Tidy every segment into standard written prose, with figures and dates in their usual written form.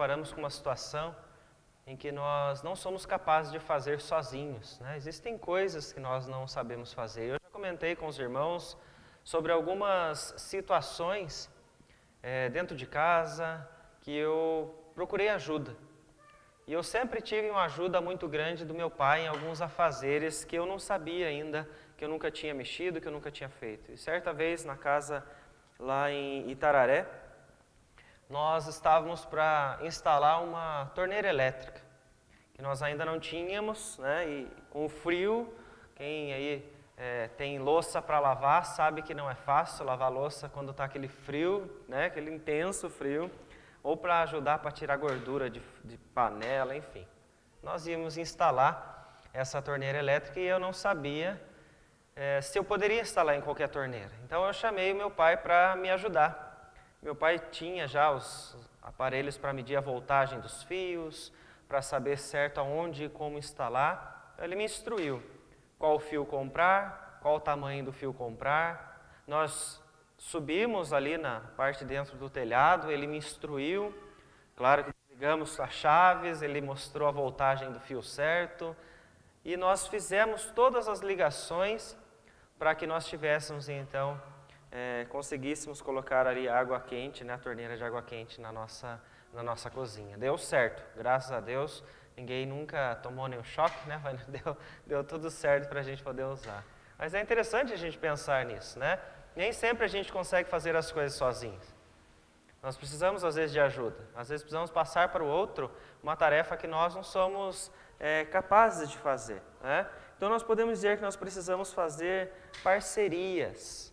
deparamos com uma situação em que nós não somos capazes de fazer sozinhos, né? Existem coisas que nós não sabemos fazer. Eu já comentei com os irmãos sobre algumas situações dentro de casa que eu procurei ajuda. E eu sempre tive uma ajuda muito grande do meu pai em alguns afazeres que eu não sabia ainda, que eu nunca tinha mexido, que eu nunca tinha feito. E certa vez na casa lá em Itararé, nós estávamos para instalar uma torneira elétrica, que nós ainda não tínhamos, né? E com o frio, quem aí tem louça para lavar sabe que não é fácil lavar louça quando está aquele frio, né? Aquele intenso frio, ou para ajudar para tirar gordura de panela, enfim. Nós íamos instalar essa torneira elétrica e eu não sabia se eu poderia instalar em qualquer torneira. Então eu chamei o meu pai para me ajudar. Meu pai tinha já os aparelhos para medir a voltagem dos fios, para saber certo aonde e como instalar. Ele me instruiu qual fio comprar, qual o tamanho do fio comprar. Nós subimos ali na parte dentro do telhado, ele me instruiu. Claro que ligamos as chaves, ele mostrou a voltagem do fio certo. E nós fizemos todas as ligações para que nós tivéssemos então conseguíssemos colocar ali água quente, né, a torneira de água quente na nossa cozinha. Deu certo, graças a Deus, ninguém nunca tomou nenhum choque, né, mas deu tudo certo para a gente poder usar. Mas é interessante a gente pensar nisso, né? Nem sempre a gente consegue fazer as coisas sozinhos. Nós precisamos às vezes de ajuda, às vezes precisamos passar para o outro uma tarefa que nós não somos capazes de fazer, né? Então nós podemos dizer que nós precisamos fazer parcerias.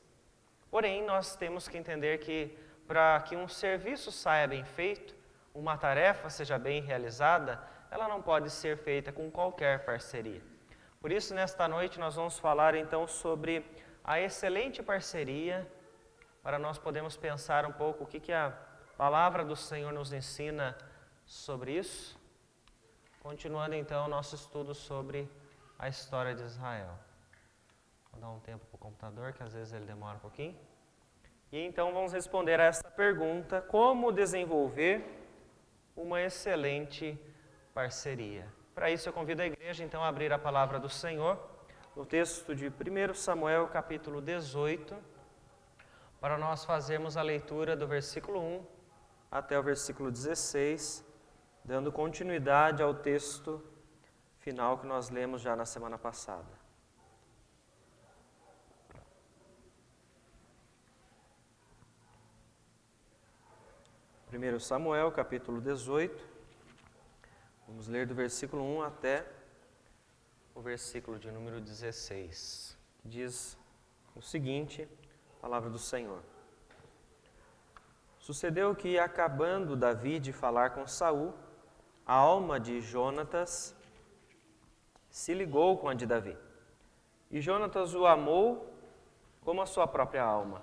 Porém, nós temos que entender que para que um serviço saia bem feito, uma tarefa seja bem realizada, ela não pode ser feita com qualquer parceria. Por isso, nesta noite, nós vamos falar então sobre a excelente parceria, para nós podermos pensar um pouco o que a palavra do Senhor nos ensina sobre isso. Continuando então o nosso estudo sobre a história de Israel. Vou dar um tempo para o computador, que às vezes ele demora um pouquinho. E então vamos responder a esta pergunta: como desenvolver uma excelente parceria? Para isso eu convido a igreja então a abrir a palavra do Senhor, no texto de 1 Samuel capítulo 18, para nós fazermos a leitura do versículo 1 até o versículo 16, dando continuidade ao texto final que nós lemos já na semana passada. 1 Samuel, capítulo 18, vamos ler do versículo 1 até o versículo de número 16, que diz o seguinte, palavra do Senhor. Sucedeu que, acabando Davi de falar com Saul, a alma de Jonatas se ligou com a de Davi. E Jonatas o amou como a sua própria alma.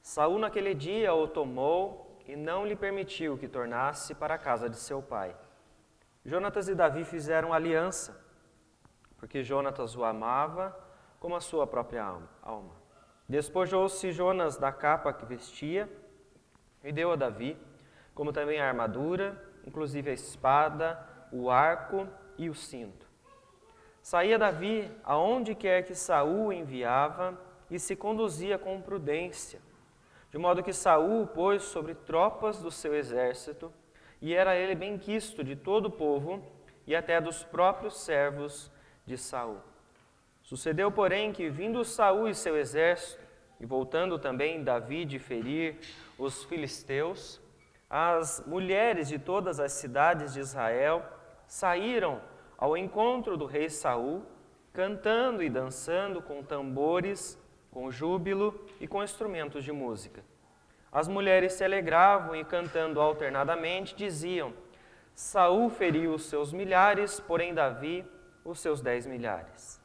Saul naquele dia o tomou e não lhe permitiu que tornasse para a casa de seu pai. Jonatas e Davi fizeram aliança, porque Jonatas o amava como a sua própria alma. Despojou-se Jonas da capa que vestia e deu a Davi, como também a armadura, inclusive a espada, o arco e o cinto. Saía Davi aonde quer que Saul o enviava e se conduzia com prudência, de modo que Saul o pôs sobre tropas do seu exército, e era ele benquisto de todo o povo e até dos próprios servos de Saul. Sucedeu, porém, que vindo Saul e seu exército, e voltando também Davi de ferir os filisteus, as mulheres de todas as cidades de Israel saíram ao encontro do rei Saul, cantando e dançando com tambores, com júbilo e com instrumentos de música. As mulheres se alegravam e, cantando alternadamente, diziam: Saul feriu os seus milhares, porém Davi os seus 10 milhares.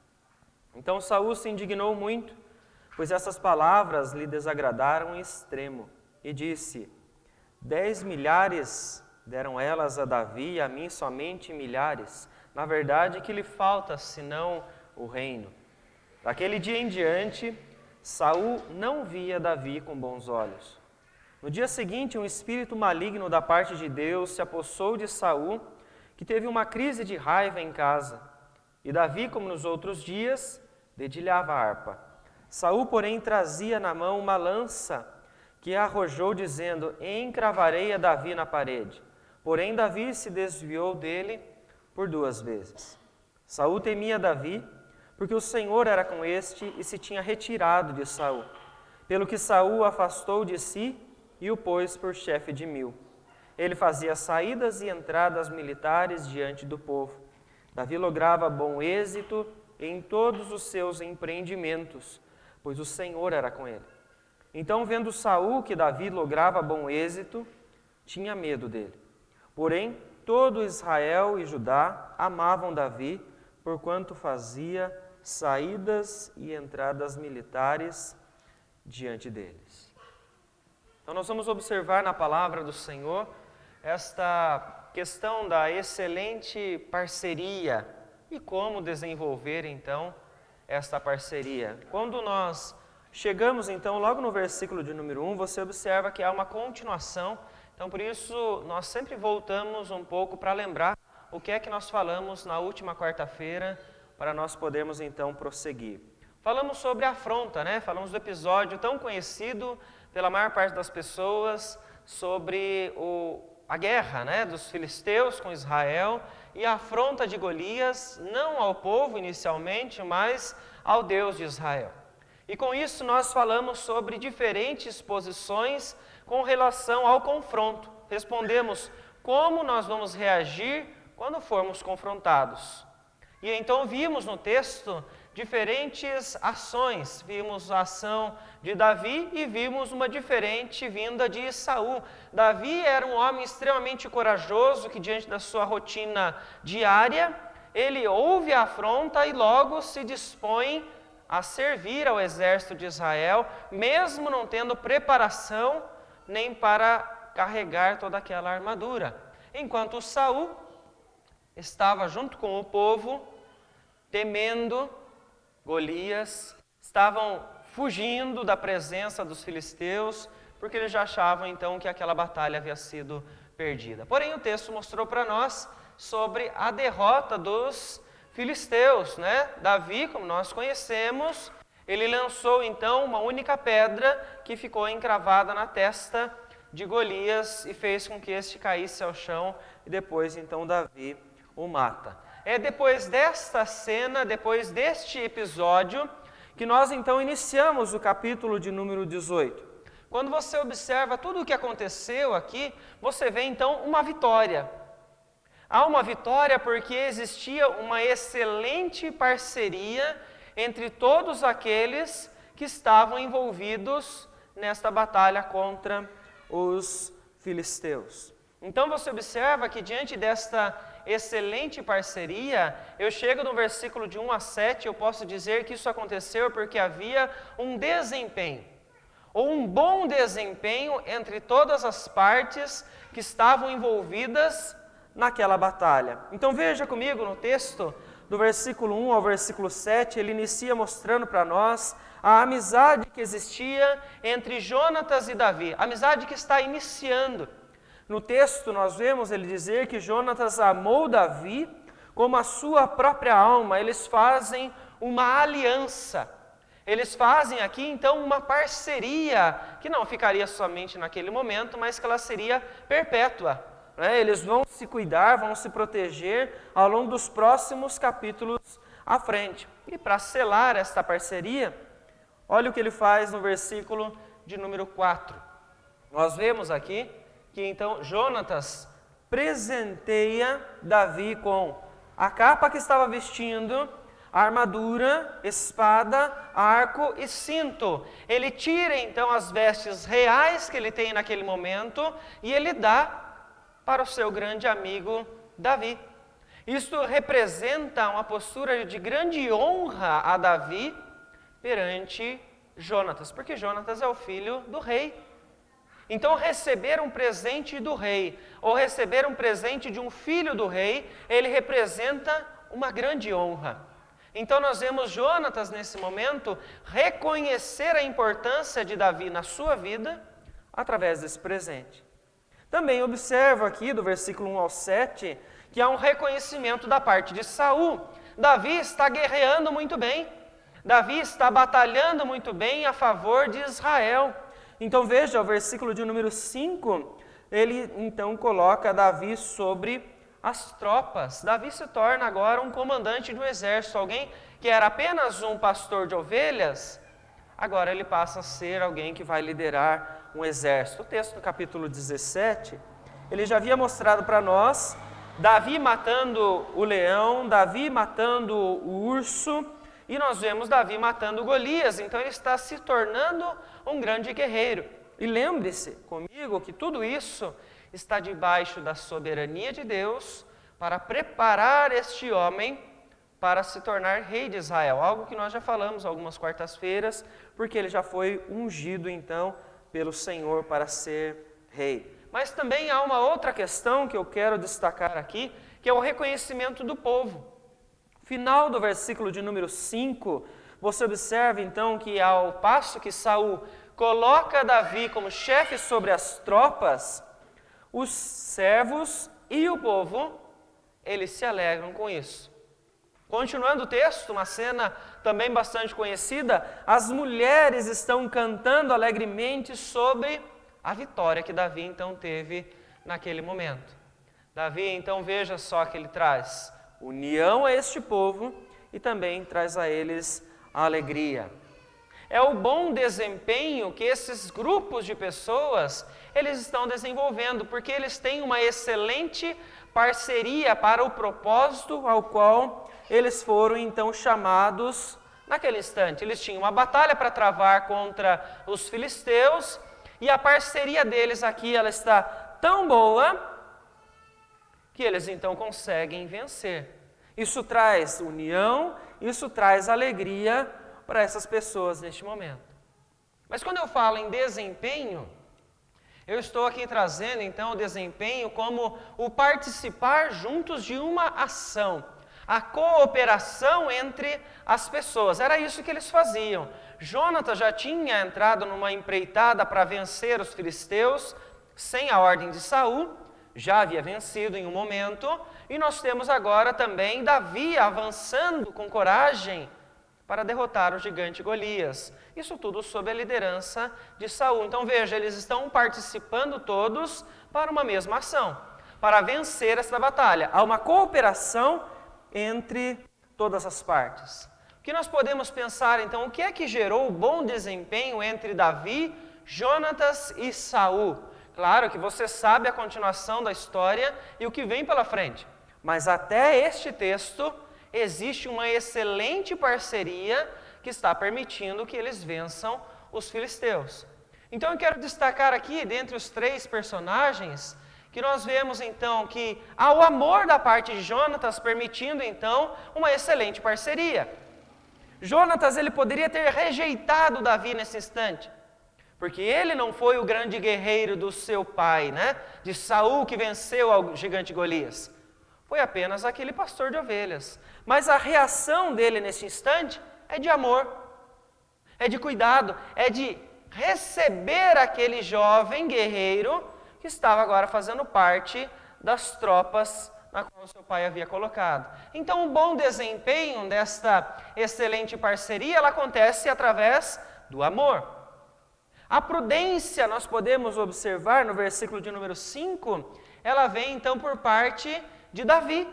Então Saul se indignou muito, pois essas palavras lhe desagradaram em extremo, e disse: 10 milhares deram elas a Davi e a mim somente milhares. Na verdade, que lhe falta senão o reino? Daquele dia em diante, Saul não via Davi com bons olhos. No dia seguinte, um espírito maligno da parte de Deus se apossou de Saul, que teve uma crise de raiva em casa. E Davi, como nos outros dias, dedilhava a harpa. Saul, porém, trazia na mão uma lança que arrojou, dizendo: encravarei a Davi na parede. Porém, Davi se desviou dele por 2 vezes. Saul temia Davi, porque o Senhor era com este e se tinha retirado de Saul. Pelo que Saul o afastou de si e o pôs por chefe de 1000. Ele fazia saídas e entradas militares diante do povo. Davi lograva bom êxito em todos os seus empreendimentos, pois o Senhor era com ele. Então, vendo Saul que Davi lograva bom êxito, tinha medo dele. Porém, todo Israel e Judá amavam Davi, porquanto fazia saídas e entradas militares diante deles. Então, nós vamos observar na palavra do Senhor esta questão da excelente parceria e como desenvolver, então, esta parceria. Quando nós chegamos, então, logo no versículo de número 1, você observa que há uma continuação. Então, por isso, nós sempre voltamos um pouco para lembrar o que é que nós falamos na última quarta-feira, para nós podermos, então, prosseguir. Falamos sobre a afronta, né? Falamos do episódio tão conhecido pela maior parte das pessoas, sobre a guerra, né, dos filisteus com Israel e a afronta de Golias, não ao povo inicialmente, mas ao Deus de Israel. E com isso nós falamos sobre diferentes posições com relação ao confronto. Respondemos como nós vamos reagir quando formos confrontados. E então vimos no texto diferentes ações. Vimos a ação de Davi e vimos uma diferente vinda de Saul. Davi era um homem extremamente corajoso que, diante da sua rotina diária, ele ouve a afronta e logo se dispõe a servir ao exército de Israel, mesmo não tendo preparação nem para carregar toda aquela armadura. Enquanto Saul estava junto com o povo, temendo Golias, estavam fugindo da presença dos filisteus, porque eles já achavam então que aquela batalha havia sido perdida. Porém, o texto mostrou para nós sobre a derrota dos filisteus, né? Davi, como nós conhecemos, ele lançou então uma única pedra que ficou encravada na testa de Golias e fez com que este caísse ao chão, e depois então Davi o mata. É depois desta cena, depois deste episódio, que nós então iniciamos o capítulo de número 18. Quando você observa tudo o que aconteceu aqui, você vê então uma vitória. Há uma vitória porque existia uma excelente parceria entre todos aqueles que estavam envolvidos nesta batalha contra os filisteus. Então você observa que diante desta excelente parceria, eu chego no versículo de 1 a 7, eu posso dizer que isso aconteceu porque havia um desempenho, ou um bom desempenho entre todas as partes que estavam envolvidas naquela batalha. Então veja comigo no texto, do versículo 1 ao versículo 7, ele inicia mostrando para nós a amizade que existia entre Jonatas e Davi, a amizade que está iniciando. No texto nós vemos ele dizer que Jonatas amou Davi como a sua própria alma. Eles fazem uma aliança. Eles fazem aqui então uma parceria que não ficaria somente naquele momento, mas que ela seria perpétua. Eles vão se cuidar, vão se proteger ao longo dos próximos capítulos à frente. E para selar esta parceria, olha o que ele faz no versículo de número 4. Nós vemos aqui que então Jonatas presenteia Davi com a capa que estava vestindo, a armadura, espada, arco e cinto. Ele tira então as vestes reais que ele tem naquele momento e ele dá para o seu grande amigo Davi. Isto representa uma postura de grande honra a Davi perante Jonatas, porque Jonatas é o filho do rei. Então, receber um presente do rei, ou receber um presente de um filho do rei, ele representa uma grande honra. Então, nós vemos Jonatas, nesse momento, reconhecer a importância de Davi na sua vida, através desse presente. Também observo aqui, do versículo 1 ao 7, que há um reconhecimento da parte de Saul. Davi está guerreando muito bem. Davi está batalhando muito bem a favor de Israel. Então veja, o versículo de número 5, ele então coloca Davi sobre as tropas. Davi se torna agora um comandante do exército, alguém que era apenas um pastor de ovelhas, agora ele passa a ser alguém que vai liderar um exército. O texto do capítulo 17, ele já havia mostrado para nós Davi matando o leão, Davi matando o urso, e nós vemos Davi matando Golias. Então ele está se tornando um grande guerreiro. E lembre-se comigo que tudo isso está debaixo da soberania de Deus para preparar este homem para se tornar rei de Israel. Algo que nós já falamos algumas quartas-feiras, porque ele já foi ungido então pelo Senhor para ser rei. Mas também há uma outra questão que eu quero destacar aqui, que é o reconhecimento do povo. Final do versículo de número 5, você observa então que ao passo que Saul coloca Davi como chefe sobre as tropas, os servos e o povo, eles se alegram com isso. Continuando o texto, uma cena também bastante conhecida, as mulheres estão cantando alegremente sobre a vitória que Davi então teve naquele momento. Davi então veja só que ele traz união a este povo e também traz a eles a alegria. É o bom desempenho que esses grupos de pessoas eles estão desenvolvendo, porque eles têm uma excelente parceria para o propósito ao qual eles foram então chamados naquele instante. Eles tinham uma batalha para travar contra os filisteus e a parceria deles aqui ela está tão boa que eles então conseguem vencer. Isso traz união, isso traz alegria para essas pessoas neste momento. Mas quando eu falo em desempenho, eu estou aqui trazendo então o desempenho como o participar juntos de uma ação, a cooperação entre as pessoas. Era isso que eles faziam. Jonatas já tinha entrado numa empreitada para vencer os filisteus sem a ordem de Saul, já havia vencido em um momento, e nós temos agora também Davi avançando com coragem para derrotar o gigante Golias. Isso tudo sob a liderança de Saul. Então veja, eles estão participando todos para uma mesma ação, para vencer esta batalha. Há uma cooperação entre todas as partes. O que nós podemos pensar então, o que é que gerou o bom desempenho entre Davi, Jonatas e Saul? Claro que você sabe a continuação da história e o que vem pela frente, mas até este texto existe uma excelente parceria que está permitindo que eles vençam os filisteus. Então eu quero destacar aqui, dentre os três personagens, que nós vemos então que há o amor da parte de Jonatas, permitindo então uma excelente parceria. Jonatas ele poderia ter rejeitado Davi nesse instante, porque ele não foi o grande guerreiro do seu pai, de Saul, que venceu ao gigante Golias. Foi apenas aquele pastor de ovelhas. Mas a reação dele nesse instante é de amor, é de cuidado, é de receber aquele jovem guerreiro que estava agora fazendo parte das tropas na qual seu pai havia colocado. Então, o bom desempenho desta excelente parceria, ela acontece através do amor. A prudência, nós podemos observar no versículo de número 5, ela vem então por parte de Davi.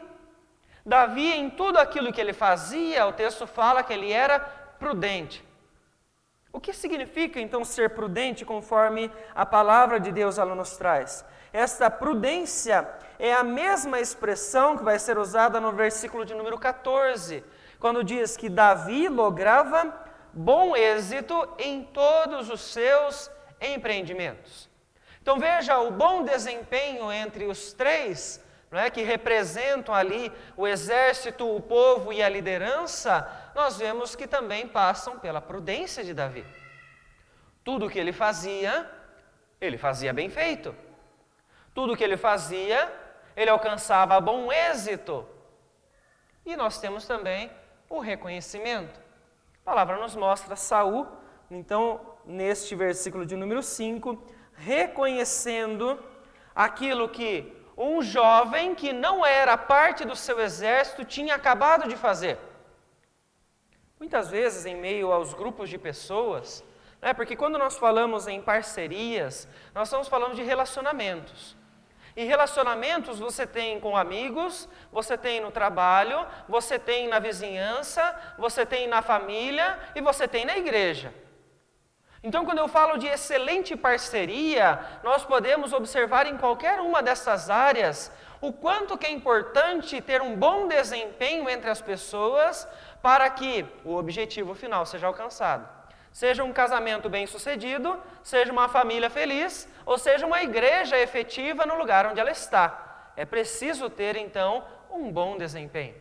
Davi, em tudo aquilo que ele fazia, o texto fala que ele era prudente. O que significa então ser prudente conforme a palavra de Deus ela nos traz? Esta prudência é a mesma expressão que vai ser usada no versículo de número 14, quando diz que Davi lograva bom êxito em todos os seus empreendimentos. Então veja, o bom desempenho entre os três, que representam ali o exército, o povo e a liderança, nós vemos que também passam pela prudência de Davi. Tudo o que ele fazia bem feito. Tudo o que ele fazia, ele alcançava bom êxito. E nós temos também o reconhecimento. A palavra nos mostra Saul, então, neste versículo de número 5, reconhecendo aquilo que um jovem que não era parte do seu exército tinha acabado de fazer. Muitas vezes, em meio aos grupos de pessoas, porque quando nós falamos em parcerias, nós estamos falando de relacionamentos. E relacionamentos você tem com amigos, você tem no trabalho, você tem na vizinhança, você tem na família e você tem na igreja. Então, quando eu falo de excelente parceria, nós podemos observar em qualquer uma dessas áreas o quanto que é importante ter um bom desempenho entre as pessoas para que o objetivo final seja alcançado. Seja um casamento bem-sucedido, seja uma família feliz, ou seja uma igreja efetiva no lugar onde ela está. É preciso ter, então, um bom desempenho.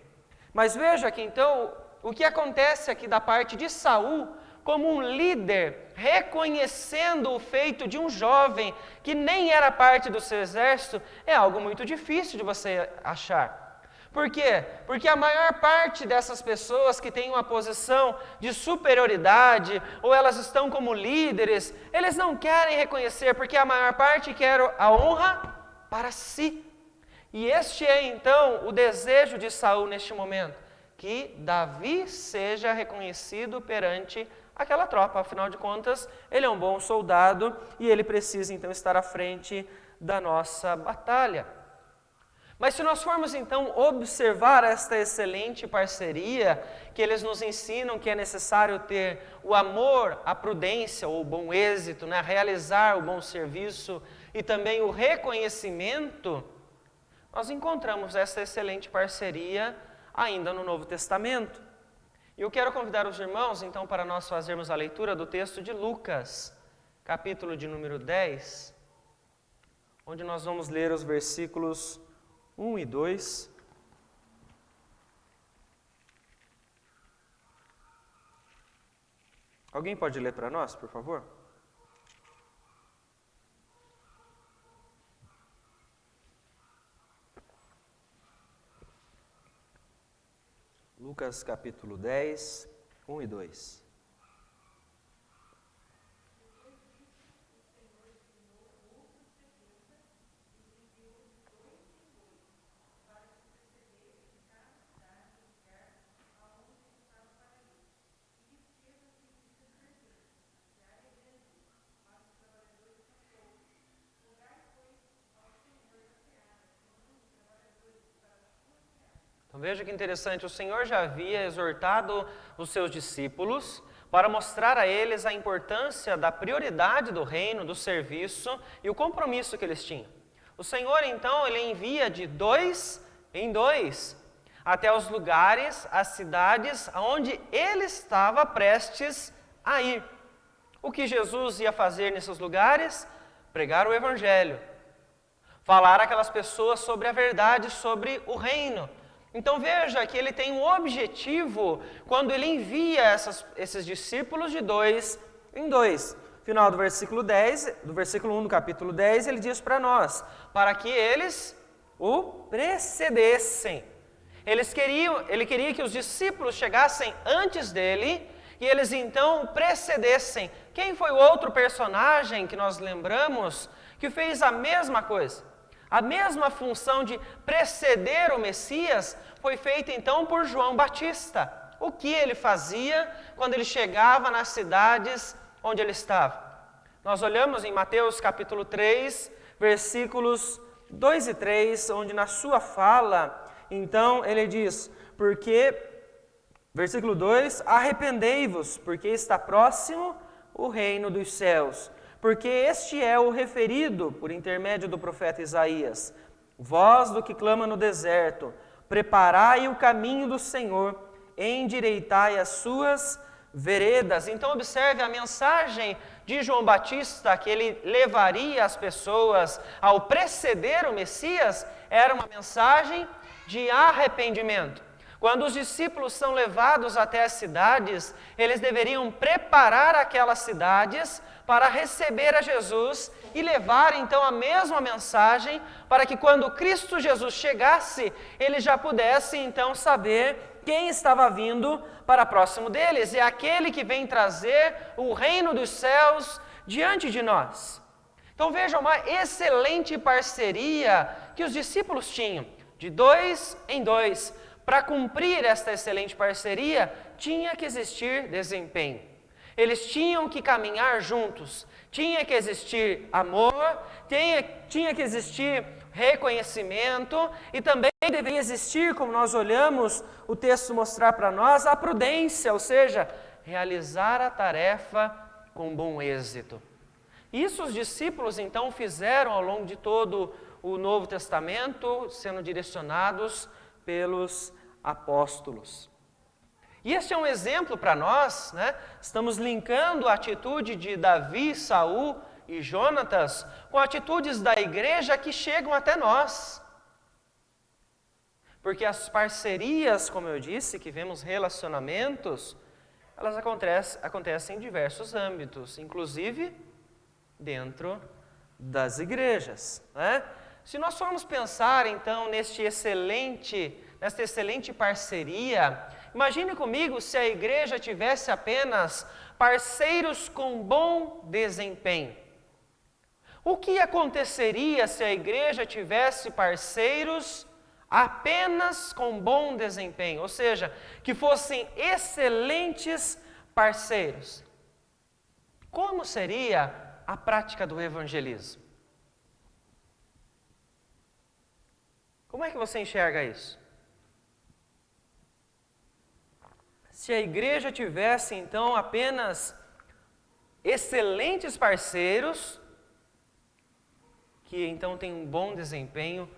Mas veja que, então, o que acontece aqui da parte de Saul, como um líder, reconhecendo o feito de um jovem que nem era parte do seu exército, é algo muito difícil de você achar. Por quê? Porque a maior parte dessas pessoas que têm uma posição de superioridade, ou elas estão como líderes, eles não querem reconhecer, porque a maior parte quer a honra para si. E este é então o desejo de Saul neste momento, que Davi seja reconhecido perante aquela tropa. Afinal de contas, ele é um bom soldado e ele precisa então estar à frente da nossa batalha. Mas se nós formos então observar esta excelente parceria que eles nos ensinam que é necessário ter o amor, a prudência, ou o bom êxito, realizar o bom serviço e também o reconhecimento, nós encontramos essa excelente parceria ainda no Novo Testamento. E eu quero convidar os irmãos então para nós fazermos a leitura do texto de Lucas, capítulo de número 10, onde nós vamos ler os versículos 1 e 2. Alguém pode ler para nós, por favor? Lucas capítulo 10, 1 e 2. Então veja que interessante, o Senhor já havia exortado os seus discípulos para mostrar a eles a importância da prioridade do reino, do serviço e o compromisso que eles tinham. O Senhor então, ele envia de 2 em 2 até os lugares, as cidades onde ele estava prestes a ir. O que Jesus ia fazer nesses lugares? Pregar o Evangelho, falar àquelas pessoas sobre a verdade, sobre o reino. Então veja que ele tem um objetivo quando ele envia esses discípulos de 2 em 2. Final do versículo 10, do versículo 1 do capítulo 10, ele diz para nós, para que eles o precedessem. Ele queria que os discípulos chegassem antes dele e eles então o precedessem. Quem foi o outro personagem que nós lembramos que fez a mesma coisa? A mesma função de preceder o Messias foi feita então por João Batista. O que ele fazia quando ele chegava nas cidades onde ele estava? Nós olhamos em Mateus capítulo 3, versículos 2 e 3, onde na sua fala, então ele diz, versículo 2, arrependei-vos, porque está próximo o reino dos céus. Porque este é o referido por intermédio do profeta Isaías. Voz do que clama no deserto, preparai o caminho do Senhor, endireitai as suas veredas. Então observe a mensagem de João Batista, que ele levaria as pessoas ao preceder o Messias, era uma mensagem de arrependimento. Quando os discípulos são levados até as cidades, eles deveriam preparar aquelas cidades para receber a Jesus e levar então a mesma mensagem para que quando Cristo Jesus chegasse, eles já pudessem então saber quem estava vindo para próximo deles. É aquele que vem trazer o reino dos céus diante de nós. Então veja uma excelente parceria que os discípulos tinham, de 2 em 2. Para cumprir esta excelente parceria, tinha que existir desempenho. Eles tinham que caminhar juntos, tinha que existir amor, tinha que existir reconhecimento e também deveria existir, como nós olhamos o texto mostrar para nós, a prudência, ou seja, realizar a tarefa com bom êxito. Isso os discípulos então fizeram ao longo de todo o Novo Testamento, sendo direcionados pelos apóstolos. E este é um exemplo para nós, né? Estamos linkando a atitude de Davi, Saul e Jonatas com atitudes da igreja que chegam até nós. Porque as parcerias, como eu disse, que vemos relacionamentos, elas acontecem em diversos âmbitos, inclusive dentro das igrejas, né? Se nós formos pensar então nesta excelente parceria, imagine comigo se a igreja tivesse apenas parceiros com bom desempenho. O que aconteceria se a igreja tivesse parceiros apenas com bom desempenho, ou seja, que fossem excelentes parceiros? Como seria a prática do evangelismo? Como é que você enxerga isso? Se a igreja tivesse então apenas excelentes parceiros, que então têm um bom desempenho,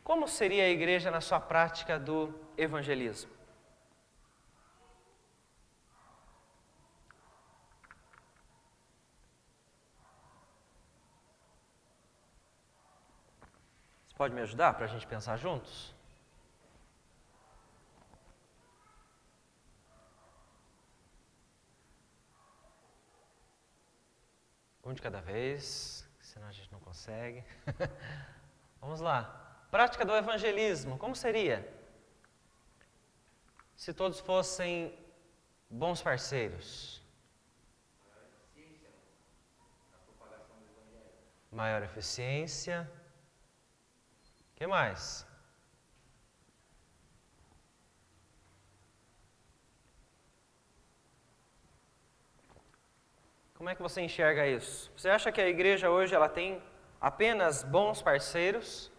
como seria a igreja na sua prática do evangelismo? Você pode me ajudar para a gente pensar juntos? Um de cada vez, senão a gente não consegue. Vamos lá. Prática do evangelismo, como seria? Se todos fossem bons parceiros. Maior eficiência. O que mais? Como é que você enxerga isso? Você acha que a igreja hoje ela tem apenas bons parceiros?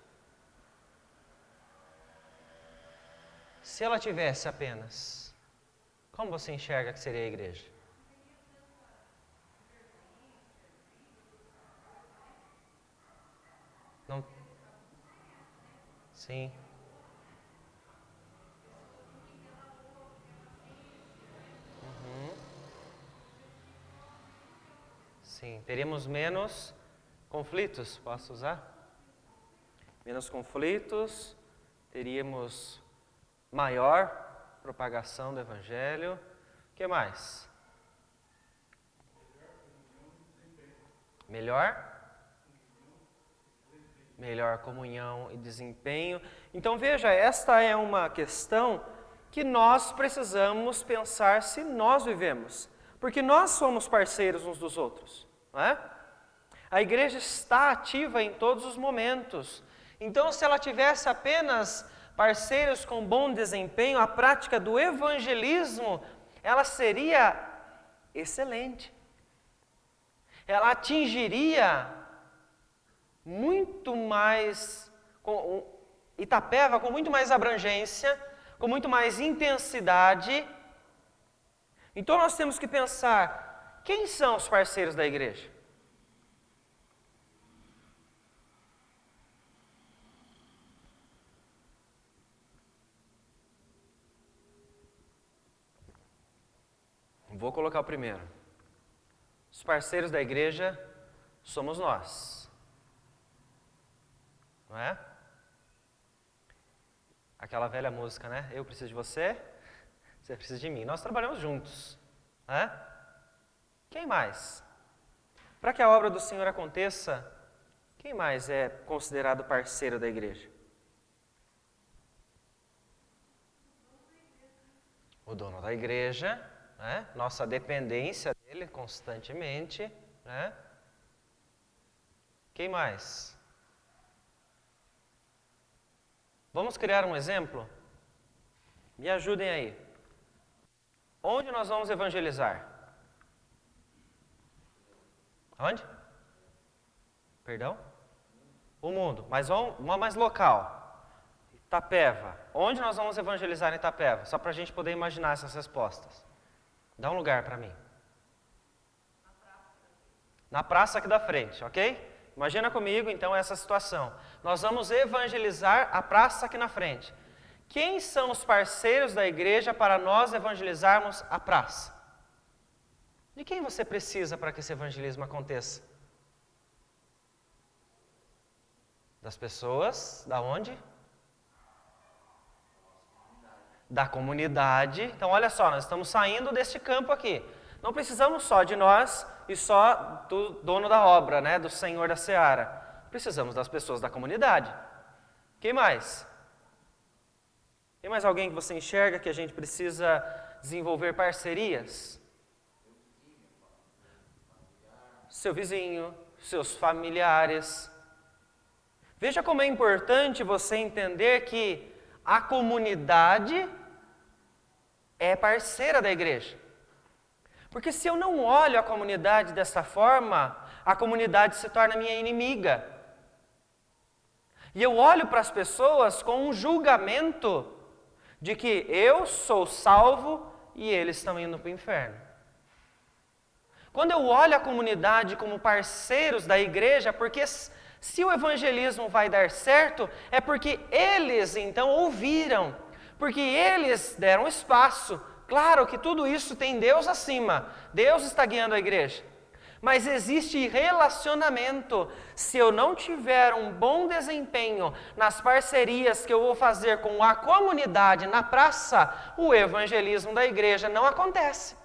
Se ela tivesse apenas, como você enxerga que seria a igreja? Não. Sim. Sim, teríamos menos conflitos, posso usar? Menos conflitos, teríamos maior propagação do evangelho. O que mais? Melhor comunhão e desempenho. Então veja, esta é uma questão que nós precisamos pensar se nós vivemos, porque nós somos parceiros uns dos outros, não é? A igreja está ativa em todos os momentos. Então, se ela tivesse apenas parceiros com bom desempenho, a prática do evangelismo, ela seria excelente. Ela atingiria muito mais, Itapeva com muito mais abrangência, com muito mais intensidade. Então nós temos que pensar, quem são os parceiros da igreja? Vou colocar o primeiro. Os parceiros da igreja somos nós. Não é? Aquela velha música, né? Eu preciso de você, você precisa de mim. Nós trabalhamos juntos. Né? Quem mais? Para que a obra do Senhor aconteça, quem mais é considerado parceiro da igreja? O dono da igreja, né? Nossa dependência dele constantemente, né? Quem mais? Vamos criar um exemplo? Me ajudem aí. Onde nós vamos evangelizar? Onde? Perdão? O mundo. Mas uma mais local. Itapeva. Onde nós vamos evangelizar em Itapeva? Só para a gente poder imaginar essas respostas. Dá um lugar para mim. Na praça aqui da frente, ok? Imagina comigo, então, essa situação. Nós vamos evangelizar a praça aqui na frente. Quem são os parceiros da igreja para nós evangelizarmos a praça? De quem você precisa para que esse evangelismo aconteça? Das pessoas, da onde? Da comunidade. Então, olha só, nós estamos saindo deste campo aqui. Não precisamos só de nós e só do dono da obra, né, do Senhor da Seara. Precisamos das pessoas da comunidade. Quem mais? Tem mais alguém que você enxerga que a gente precisa desenvolver parcerias? Seu vizinho, seus familiares. Veja como é importante você entender que a comunidade é parceira da igreja. Porque se eu não olho a comunidade dessa forma, a comunidade se torna minha inimiga. E eu olho para as pessoas com um julgamento de que eu sou salvo e eles estão indo para o inferno. Quando eu olho a comunidade como parceiros da igreja, porque se o evangelismo vai dar certo, é porque eles então ouviram, porque eles deram espaço. Claro que tudo isso tem Deus acima, Deus está guiando a igreja. Mas existe relacionamento. Se eu não tiver um bom desempenho nas parcerias que eu vou fazer com a comunidade na praça, o evangelismo da igreja não acontece.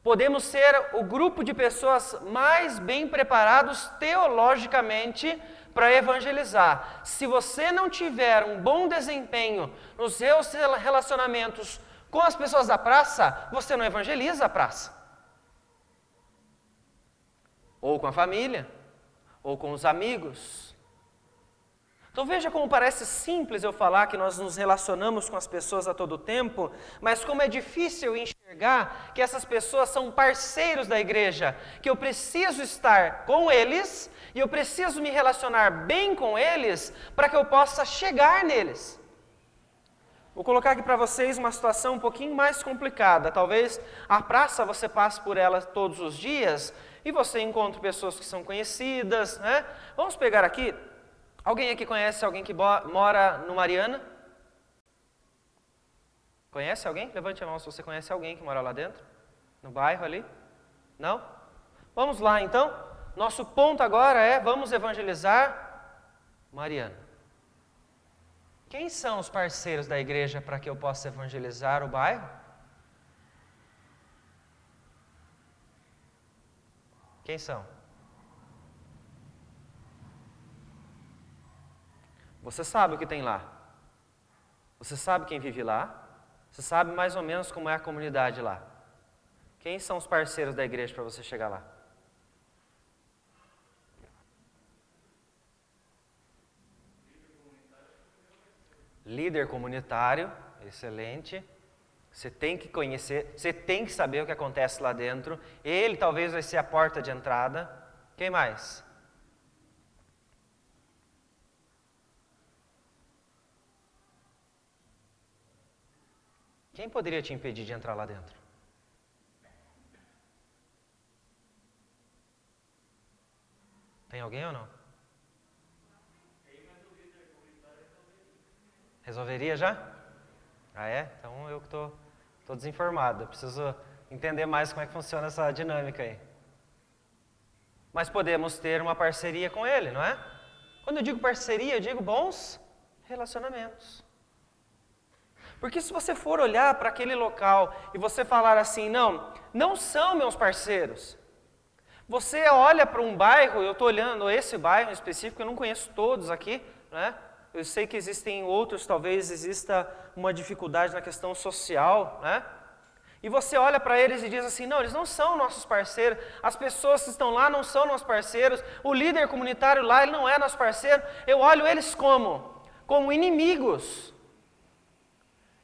Podemos ser o grupo de pessoas mais bem preparados teologicamente para evangelizar. Se você não tiver um bom desempenho nos seus relacionamentos com as pessoas da praça, você não evangeliza a praça. Ou com a família, ou com os amigos. Então veja como parece simples eu falar que nós nos relacionamos com as pessoas a todo tempo, mas como é difícil enxergar que essas pessoas são parceiros da igreja, que eu preciso estar com eles e eu preciso me relacionar bem com eles para que eu possa chegar neles. Vou colocar aqui para vocês uma situação um pouquinho mais complicada. Talvez a praça você passe por ela todos os dias e você encontra pessoas que são conhecidas, né? Vamos pegar aqui, alguém aqui conhece alguém que mora no Mariana? Conhece alguém? Levante a mão se você conhece alguém que mora lá dentro, no bairro ali. Não? Vamos lá então. Nosso ponto agora é, vamos evangelizar Mariana. Quem são os parceiros da igreja para que eu possa evangelizar o bairro? Quem são? Você sabe o que tem lá. Você sabe quem vive lá. Você sabe mais ou menos como é a comunidade lá. Quem são os parceiros da igreja para você chegar lá? Líder comunitário, excelente. Você tem que conhecer, você tem que saber o que acontece lá dentro. Ele talvez vai ser a porta de entrada. Quem mais? Quem poderia te impedir de entrar lá dentro? Tem alguém ou não? Resolveria já? Ah, é? Então eu que estou desinformado. Eu preciso entender mais como é que funciona essa dinâmica aí. Mas podemos ter uma parceria com ele, não é? Quando eu digo parceria, eu digo bons relacionamentos. Porque se você for olhar para aquele local e você falar assim, não são meus parceiros. Você olha para um bairro, eu estou olhando esse bairro em específico, eu não conheço todos aqui, né? Eu sei que existem outros, talvez exista uma dificuldade na questão social, né? E você olha para eles e diz assim, não, eles não são nossos parceiros, as pessoas que estão lá não são nossos parceiros, o líder comunitário lá, ele não é nosso parceiro. Eu olho eles como? Como inimigos.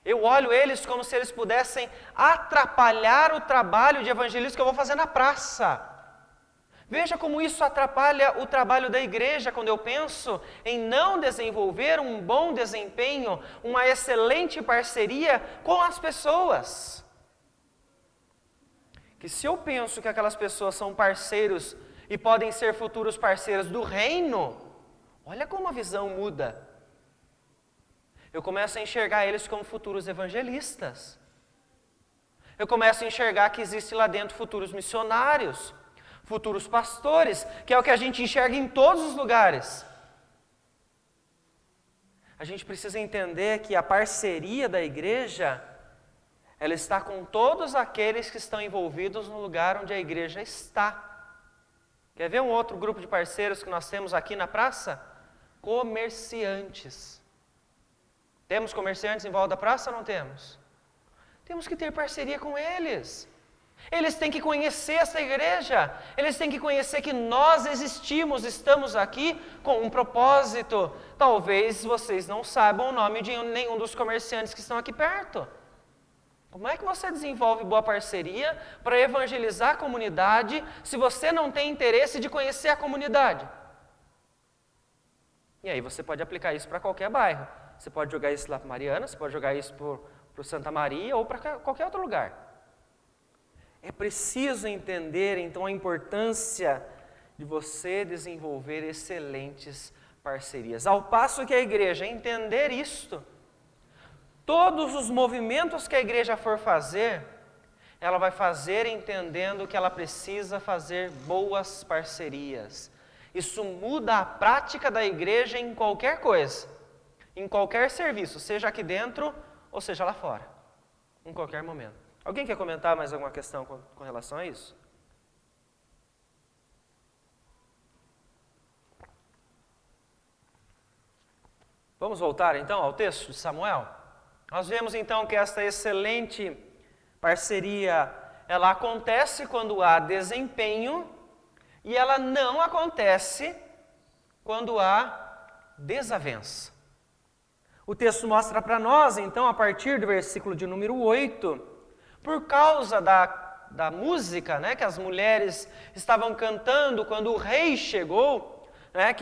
Eu olho eles como se eles pudessem atrapalhar o trabalho de evangelismo que eu vou fazer na praça. Veja como isso atrapalha o trabalho da igreja quando eu penso em não desenvolver um bom desempenho, uma excelente parceria com as pessoas. Que se eu penso que aquelas pessoas são parceiros e podem ser futuros parceiros do reino, olha como a visão muda. Eu começo a enxergar eles como futuros evangelistas. Eu começo a enxergar que existe lá dentro futuros missionários, futuros pastores, que é o que a gente enxerga em todos os lugares. A gente precisa entender que a parceria da igreja, ela está com todos aqueles que estão envolvidos no lugar onde a igreja está. Quer ver um outro grupo de parceiros que nós temos aqui na praça? Comerciantes. Temos comerciantes em volta da praça ou não temos? Temos que ter parceria com eles. Eles têm que conhecer essa igreja. Eles têm que conhecer que nós existimos, estamos aqui com um propósito. Talvez vocês não saibam o nome de nenhum dos comerciantes que estão aqui perto. Como é que você desenvolve boa parceria para evangelizar a comunidade se você não tem interesse de conhecer a comunidade? E aí você pode aplicar isso para qualquer bairro. Você pode jogar isso lá para Mariana, você pode jogar isso para o Santa Maria ou para qualquer outro lugar. É preciso entender, então, a importância de você desenvolver excelentes parcerias. Ao passo que a igreja entender isto, todos os movimentos que a igreja for fazer, ela vai fazer entendendo que ela precisa fazer boas parcerias. Isso muda a prática da igreja em qualquer coisa, em qualquer serviço, seja aqui dentro ou seja lá fora, em qualquer momento. Alguém quer comentar mais alguma questão com relação a isso? Vamos voltar então ao texto de Samuel? Nós vemos então que esta excelente parceria, ela acontece quando há desempenho e ela não acontece quando há desavença. O texto mostra para nós, então, a partir do versículo de número 8, por causa da música, né, que as mulheres estavam cantando quando o rei chegou, né,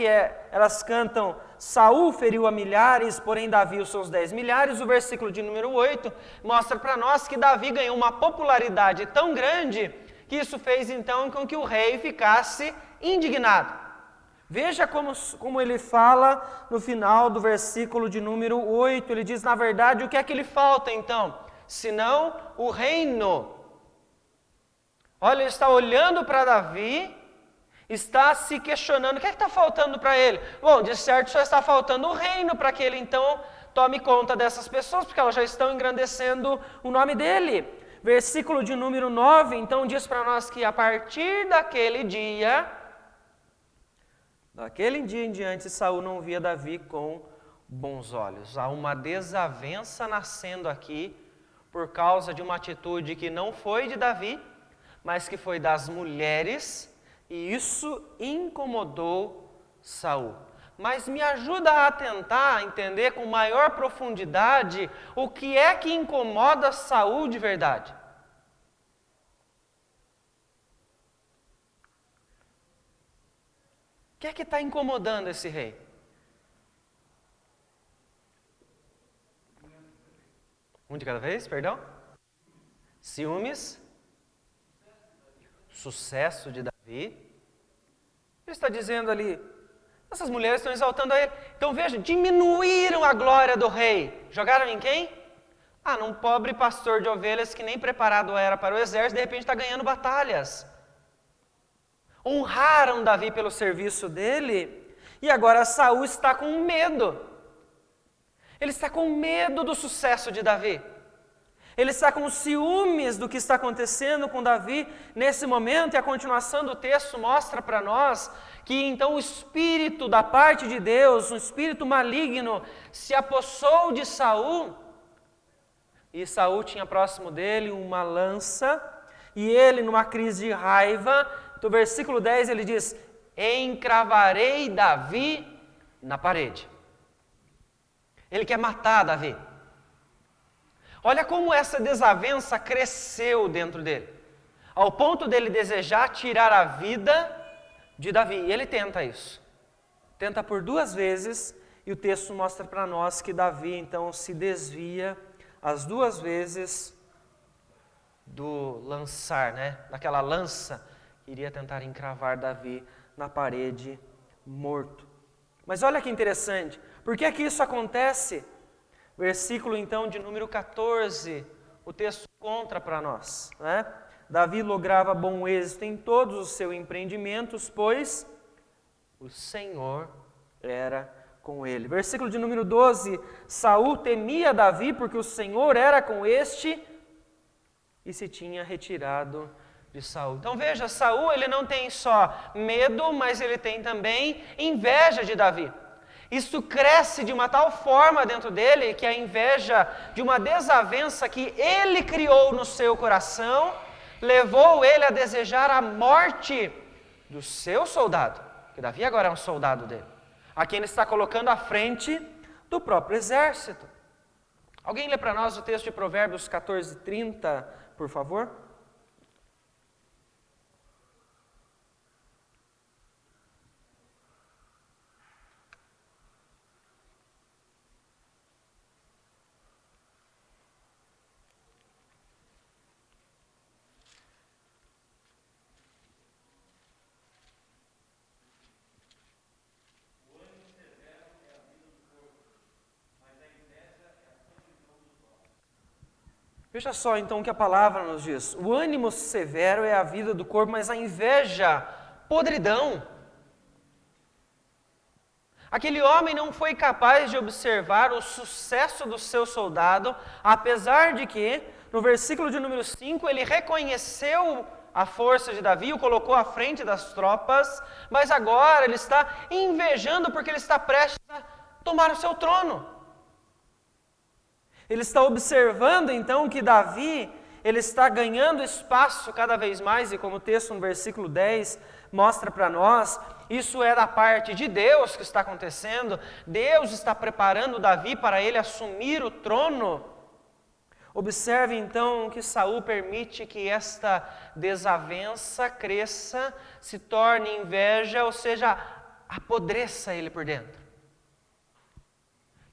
elas cantam, Saul feriu a milhares, porém Davi os seus 10 milhares, o versículo de número 8 mostra para nós que Davi ganhou uma popularidade tão grande, que isso fez então com que o rei ficasse indignado. Veja como ele fala no final do versículo de número 8, ele diz, na verdade, o que é que lhe falta então? Senão o reino. Olha, ele está olhando para Davi, está se questionando, o que é que está faltando para ele? Bom, de certo só está faltando o reino para que ele então tome conta dessas pessoas, porque elas já estão engrandecendo o nome dele. Versículo de número 9, então diz para nós que a partir daquele dia em diante, Saul não via Davi com bons olhos. Há uma desavença nascendo aqui por causa de uma atitude que não foi de Davi, mas que foi das mulheres, e isso incomodou Saul. Mas me ajuda a tentar entender com maior profundidade o que é que incomoda Saul de verdade. O que é que está incomodando esse rei? Um de cada vez, perdão? Ciúmes. Sucesso de Davi. Ele está dizendo ali, essas mulheres estão exaltando a ele. Então veja, diminuíram a glória do rei. Jogaram em quem? Num pobre pastor de ovelhas que nem preparado era para o exército, de repente está ganhando batalhas. Honraram Davi pelo serviço dele, e agora Saul está com medo. Ele está com medo do sucesso de Davi. Ele está com ciúmes do que está acontecendo com Davi nesse momento, e a continuação do texto mostra para nós que então o espírito da parte de Deus, um espírito maligno, se apossou de Saul, E Saul tinha próximo dele uma lança, e ele, numa crise de raiva, do versículo 10 ele diz: encravarei Davi na parede. Ele quer matar Davi. Olha como essa desavença cresceu dentro dele, ao ponto dele desejar tirar a vida de Davi. E ele tenta isso. Tenta por 2 vezes, e o texto mostra para nós que Davi então se desvia as 2 vezes do lançar, daquela lança que iria tentar encravar Davi na parede, morto. Mas olha que interessante, por que isso acontece? Versículo então de número 14, o texto conta para nós, Davi lograva bom êxito em todos os seus empreendimentos, pois o Senhor era com ele. Versículo de número 12, Saul temia Davi porque o Senhor era com este e se tinha retirado de Saul. Então veja, Saul ele não tem só medo, mas ele tem também inveja de Davi. Isso cresce de uma tal forma dentro dele que a inveja de uma desavença que ele criou no seu coração levou ele a desejar a morte do seu soldado, que Davi agora é um soldado dele, a quem ele está colocando à frente do próprio exército. Alguém lê para nós o texto de Provérbios 14:30, por favor? Veja só então o que a palavra nos diz. O ânimo severo é a vida do corpo, mas a inveja, podridão. Aquele homem não foi capaz de observar o sucesso do seu soldado, apesar de que, no versículo de número 5, ele reconheceu a força de Davi, o colocou à frente das tropas, mas agora ele está invejando porque ele está prestes a tomar o seu trono. Ele está observando então que Davi, ele está ganhando espaço cada vez mais, e como o texto no versículo 10 mostra para nós, isso é da parte de Deus que está acontecendo. Deus está preparando Davi para ele assumir o trono. Observe então que Saul permite que esta desavença cresça, se torne inveja, ou seja, apodreça ele por dentro.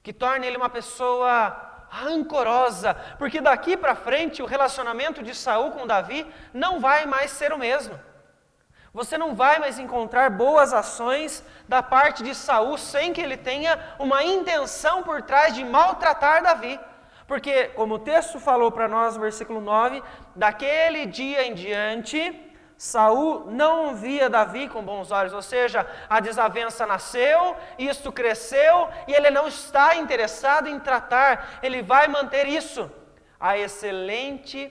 Que torne ele uma pessoa rancorosa, porque daqui para frente o relacionamento de Saul com Davi não vai mais ser o mesmo. Você não vai mais encontrar boas ações da parte de Saul sem que ele tenha uma intenção por trás de maltratar Davi. Porque, como o texto falou para nós no versículo 9, daquele dia em diante, Saul não via Davi com bons olhos, ou seja, a desavença nasceu, isso cresceu e ele não está interessado em tratar, ele vai manter isso. A excelente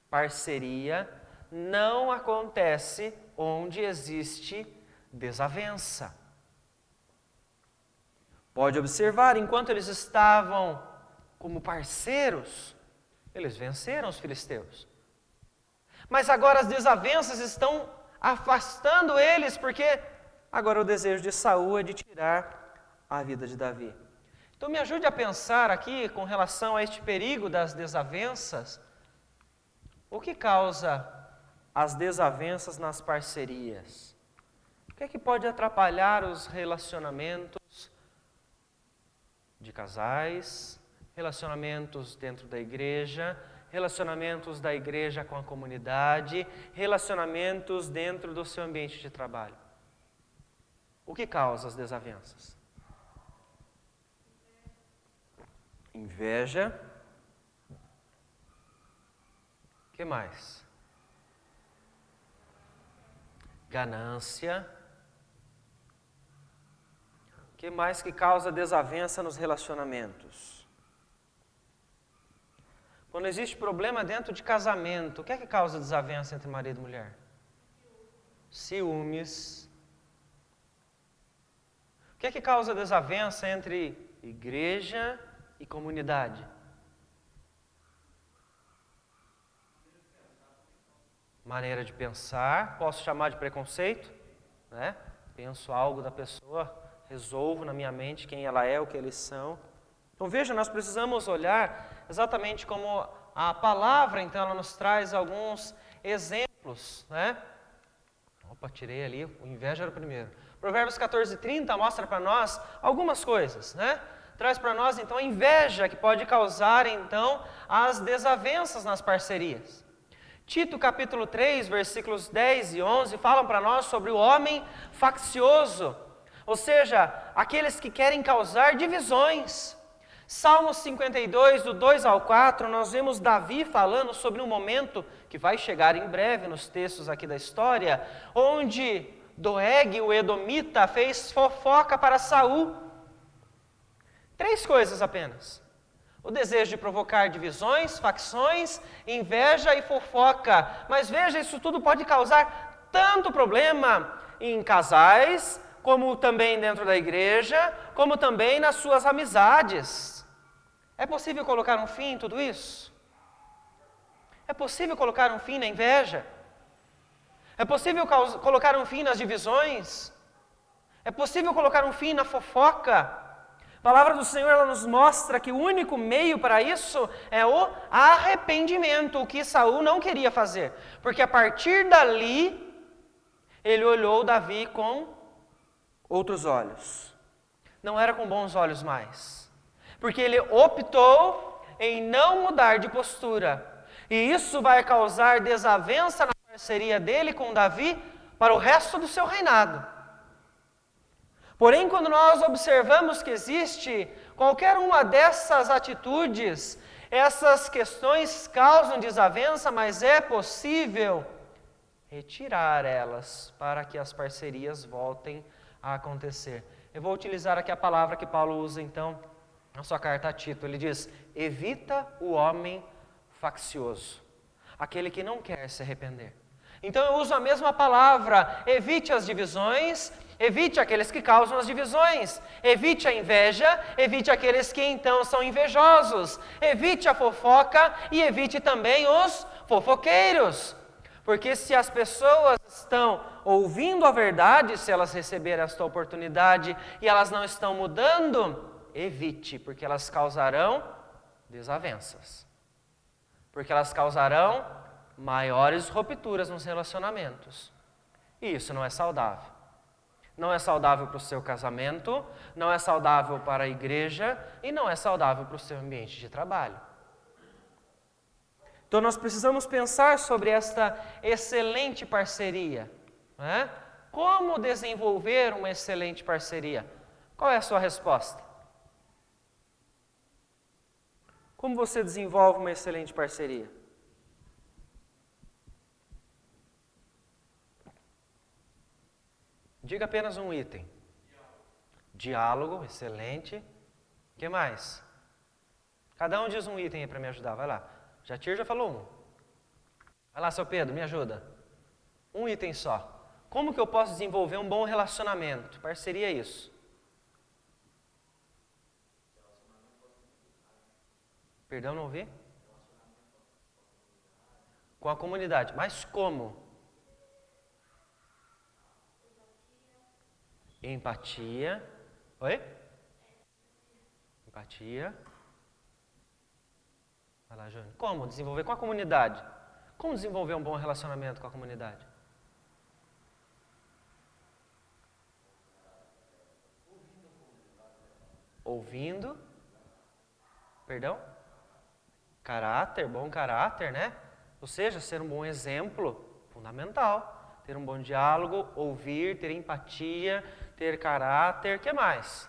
parceria não acontece onde existe desavença. Pode observar, enquanto eles estavam como parceiros, eles venceram os filisteus. Mas agora as desavenças estão afastando eles, porque agora o desejo de Saul é de tirar a vida de Davi. Então me ajude a pensar aqui com relação a este perigo das desavenças. O que causa as desavenças nas parcerias? O que é que pode atrapalhar os relacionamentos de casais, relacionamentos dentro da igreja, relacionamentos da igreja com a comunidade, relacionamentos dentro do seu ambiente de trabalho? O que causa as desavenças? Inveja. O que mais? Ganância. O que mais que causa desavença nos relacionamentos? Quando existe problema dentro de casamento, o que é que causa desavença entre marido e mulher? Ciúmes. O que é que causa desavença entre igreja e comunidade? maneira de pensar, posso chamar de preconceito, né? Penso algo da pessoa, resolvo na minha mente quem ela é, o que eles são. Então veja, nós precisamos olhar exatamente como a palavra, então, ela nos traz alguns exemplos, né? Opa, tirei ali, o inveja era o primeiro. Provérbios 14:30 mostra para nós algumas coisas, né? Traz para nós, então, a inveja que pode causar, então, as desavenças nas parcerias. Tito capítulo 3, versículos 10 e 11, falam para nós sobre o homem faccioso, ou seja, aqueles que querem causar divisões. Salmo 52, do 2 ao 4, nós vemos Davi falando sobre um momento que vai chegar em breve nos textos aqui da história, onde Doeg, o edomita, fez fofoca para Saul. 3 coisas apenas: o desejo de provocar divisões, facções, inveja e fofoca. Mas veja, isso tudo pode causar tanto problema em casais, como também dentro da igreja, como também nas suas amizades. É possível colocar um fim em tudo isso? É possível colocar um fim na inveja? É possível colocar um fim nas divisões? É possível colocar um fim na fofoca? A palavra do Senhor, ela nos mostra que o único meio para isso é o arrependimento, o que Saul não queria fazer. Porque a partir dali, ele olhou Davi com outros olhos. Não era com bons olhos mais. Porque ele optou em não mudar de postura. E isso vai causar desavença na parceria dele com Davi para o resto do seu reinado. Porém, quando nós observamos que existe qualquer uma dessas atitudes, essas questões causam desavença, mas é possível retirar elas para que as parcerias voltem a acontecer. Eu vou utilizar aqui a palavra que Paulo usa, então, na sua carta a Tito. Ele diz: evita o homem faccioso, aquele que não quer se arrepender. Então eu uso a mesma palavra: evite as divisões, evite aqueles que causam as divisões, evite a inveja, evite aqueles que então são invejosos, evite a fofoca e evite também os fofoqueiros. Porque se as pessoas estão ouvindo a verdade, se elas receberem esta oportunidade e elas não estão mudando, evite, porque elas causarão desavenças. Porque elas causarão maiores rupturas nos relacionamentos. E isso não é saudável. Não é saudável para o seu casamento, não é saudável para a igreja e não é saudável para o seu ambiente de trabalho. Então nós precisamos pensar sobre esta excelente parceria, né? Como desenvolver uma excelente parceria? Qual é a sua resposta? Como você desenvolve uma excelente parceria? Diga apenas um item. Diálogo, excelente. O que mais? Cada um diz um item aí para me ajudar, vai lá. Jatir já falou um. Vai lá, seu Pedro, me ajuda. Um item só. Como que eu posso desenvolver um bom relacionamento? Parceria é isso. Perdão, não ouvi? Com a comunidade. Mas como? Empatia. Oi? Empatia. Vai lá, Júnior. Como desenvolver com a comunidade? Como desenvolver um bom relacionamento com a comunidade? Ouvindo. Perdão? Caráter, bom caráter, né? Ou seja, ser um bom exemplo, fundamental. Ter um bom diálogo, ouvir, ter empatia, ter caráter, o que mais?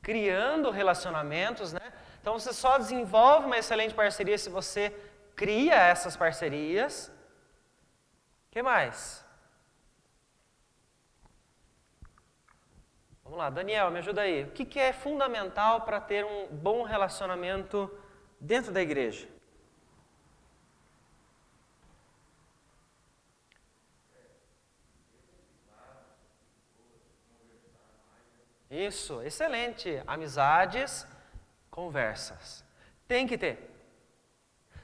Criando relacionamentos, né? Então você só desenvolve uma excelente parceria se você cria essas parcerias. O que mais? Vamos lá, Daniel, me ajuda aí. O que é fundamental para ter um bom relacionamento dentro da igreja? Isso, excelente. Amizades, conversas. Tem que ter.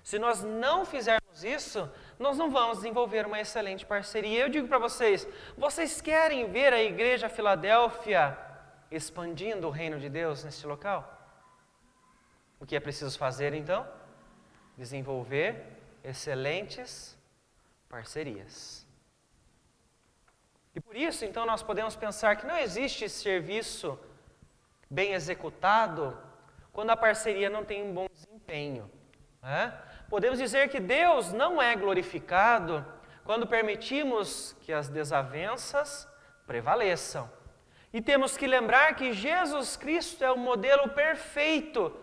Se nós não fizermos fizermos isso, nós não vamos desenvolver uma excelente parceria. Eu digo para vocês, vocês querem ver a igreja Filadélfia expandindo o reino de Deus neste local? O que é preciso fazer então? Desenvolver excelentes parcerias. E por isso, então, nós podemos pensar que não existe serviço bem executado quando a parceria não tem um bom desempenho. Podemos dizer que Deus não é glorificado quando permitimos que as desavenças prevaleçam. E temos que lembrar que Jesus Cristo é o modelo perfeito,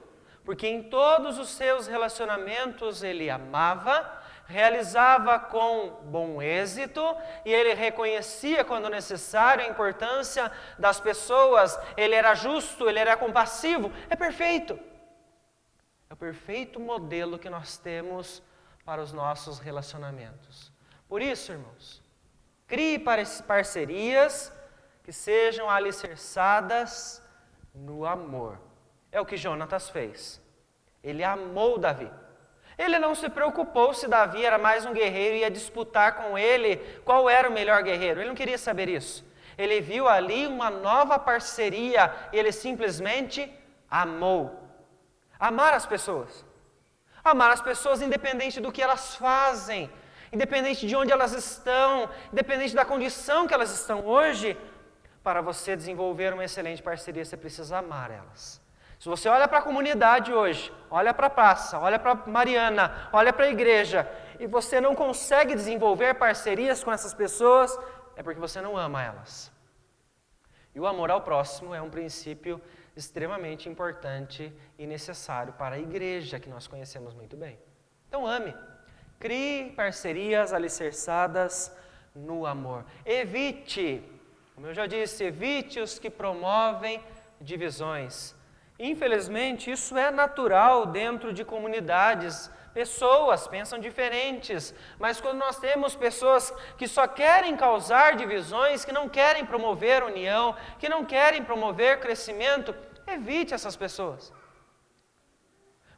porque em todos os seus relacionamentos Ele amava, realizava com bom êxito e Ele reconhecia quando necessário a importância das pessoas. Ele era justo, Ele era compassivo, é perfeito. É o perfeito modelo que nós temos para os nossos relacionamentos. Por isso, irmãos, crie parcerias que sejam alicerçadas no amor. É o que Jonatas fez. Ele amou Davi. Ele não se preocupou se Davi era mais um guerreiro e ia disputar com ele qual era o melhor guerreiro. Ele não queria saber isso. Ele viu ali uma nova parceria e ele simplesmente amou. Amar as pessoas. Amar as pessoas independente do que elas fazem, independente de onde elas estão, independente da condição que elas estão hoje. Para você desenvolver uma excelente parceria, você precisa amar elas. Se você olha para a comunidade hoje, olha para a praça, olha para Mariana, olha para a igreja, e você não consegue desenvolver parcerias com essas pessoas, é porque você não ama elas. E o amor ao próximo é um princípio extremamente importante e necessário para a igreja, que nós conhecemos muito bem. Então ame, crie parcerias alicerçadas no amor. Evite, como eu já disse, evite os que promovem divisões. Infelizmente, isso é natural dentro de comunidades. Pessoas pensam diferentes, mas quando nós temos pessoas que só querem causar divisões, que não querem promover união, que não querem promover crescimento, evite essas pessoas.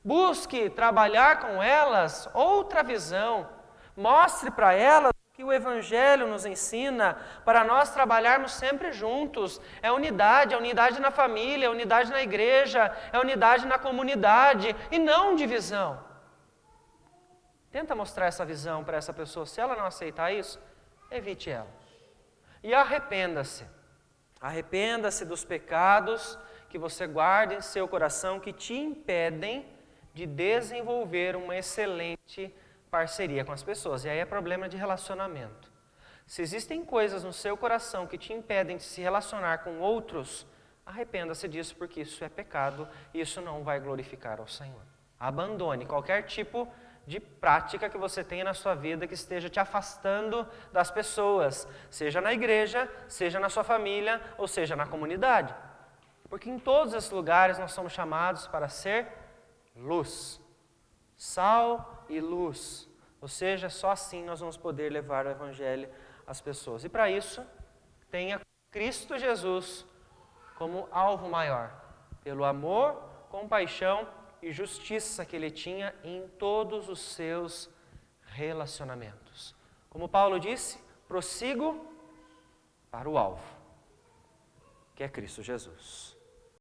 Busque trabalhar com elas outra visão. Mostre para elas o que o Evangelho nos ensina para nós trabalharmos sempre juntos. É unidade na família, é unidade na igreja, é unidade na comunidade e não divisão. Tenta mostrar essa visão para essa pessoa. Se ela não aceitar isso, evite ela. E arrependa-se. Arrependa-se dos pecados que você guarda em seu coração que te impedem de desenvolver uma excelente parceria com as pessoas. E aí é problema de relacionamento. Se existem coisas no seu coração que te impedem de se relacionar com outros, arrependa-se disso, porque isso é pecado e isso não vai glorificar ao Senhor. Abandone qualquer tipo de prática que você tenha na sua vida que esteja te afastando das pessoas, seja na igreja, seja na sua família, ou seja na comunidade. Porque em todos esses lugares nós somos chamados para ser luz, sal e luz. Ou seja, só assim nós vamos poder levar o Evangelho às pessoas. E para isso, tenha Cristo Jesus como alvo maior, pelo amor, compaixão e justiça que ele tinha em todos os seus relacionamentos. Como Paulo disse, prossigo para o alvo, que é Cristo Jesus.